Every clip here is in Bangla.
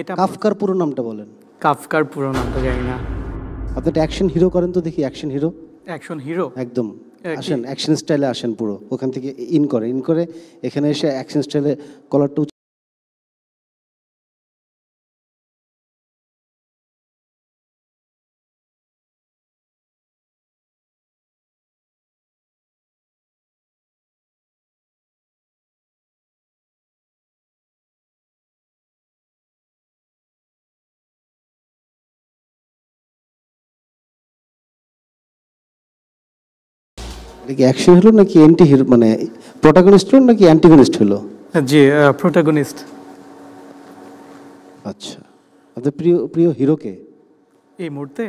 এটা কাফকার পুরো নামটা বলেন। কাফকার পুরো নামটা জানি না। আপনি একটা অ্যাকশন হিরো করেন তো দেখি, অ্যাকশন হিরো অ্যাকশন হিরো একদম আসেন, অ্যাকশন স্টাইলে আসেন, পুরো ওখান থেকে ইন করে এখানে এসে অ্যাকশন স্টাইলে কলারটা এটা কি অ্যাকশন হলো নাকি অ্যান্টি হিরো, মানে প্রোটাগনিস্ট হলো নাকি অ্যান্টিগনিস্ট হলো? জি প্রোটাগনিস্ট। আচ্ছা, আপনার প্রিয় প্রিয় হিরোকে এই মুহূর্তে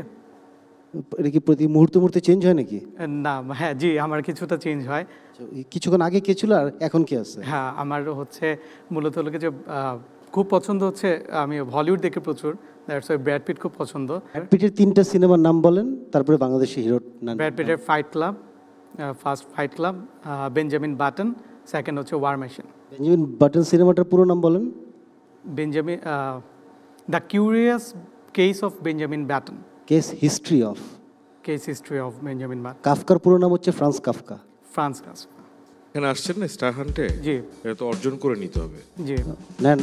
এটা কি প্রতি মুহূর্তে চেঞ্জ হয় নাকি? না, হ্যাঁ জি আমার কিছুটা চেঞ্জ হয়। কিছুক্ষণ আগে কে ছিল আর এখন কে আছে? হ্যাঁ আমার হচ্ছে মূলত হলো কি যে খুব পছন্দ হচ্ছে, আমি হলিউড দেখি প্রচুর, দ্যাটস ওয়াই ব্র্যাড পিট খুব পছন্দ। ব্র্যাড পিটের 3টা সিনেমার নাম বলেন, তারপরে বাংলাদেশি হিরোর নাম। ব্র্যাড পিটের fight club, first fight club, Benjamin Button, second হচ্ছে ওয়ার মেশিন। বেঞ্জামিন বাটন সিনেমাটার পুরো নাম বলেন। Benjamin the curious case of Benjamin Button. Case history of case history of Benjamin Button. কাফকার পুরো নাম হচ্ছে ফ্রান্স কাফকা। France Kafka. এখানে আসছেন না স্টার হান্টে, জি এটা তো অর্জন করে নিতে হবে। জি নেন।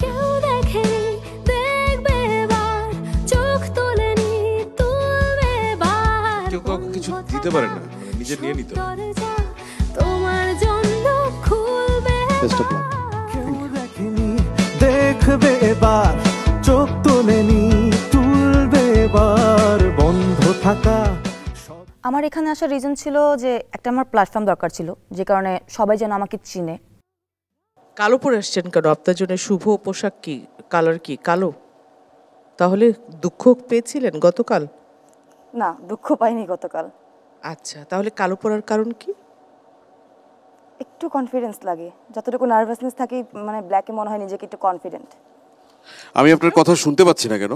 কেউ দেখেনি, দেখবে এবার, চোখ তোলেনি, তুলবে এবার। কেউ কাউকে কিছু দিতে পারে না, মানে নিজে নিয়ে নিতে হবে। দরজা তোমার জন্য খুলবে বেস্ট অফ লাক। কেউ দেখেনি, দেখবে এবার, চোখ তোলেনি, তুলবে এবার, বন্ধ থাকা। আমার এখানে আসার রিজন ছিল যে একটা আমার প্ল্যাটফর্ম দরকার ছিল, যে কারণে সবাই যেন আমাকে চিনে। কালো পরে আসছেন কেন? আপনার জন্য শুভ পোশাক কি, কালার কি কালো? তাহলে দুঃখ পেয়েছিলেন গতকাল? না, দুঃখ পাইনি গতকাল। আচ্ছা, তাহলে কালো পরার কারণ কি? একটু কনফিডেন্স লাগে, যতটুকু নার্ভাসনেস থাকে মানে ব্ল্যাকে মনে হয় নিজেকে একটু কনফিডেন্ট। আমি আপনার কথা শুনতে পাচ্ছি না কেন?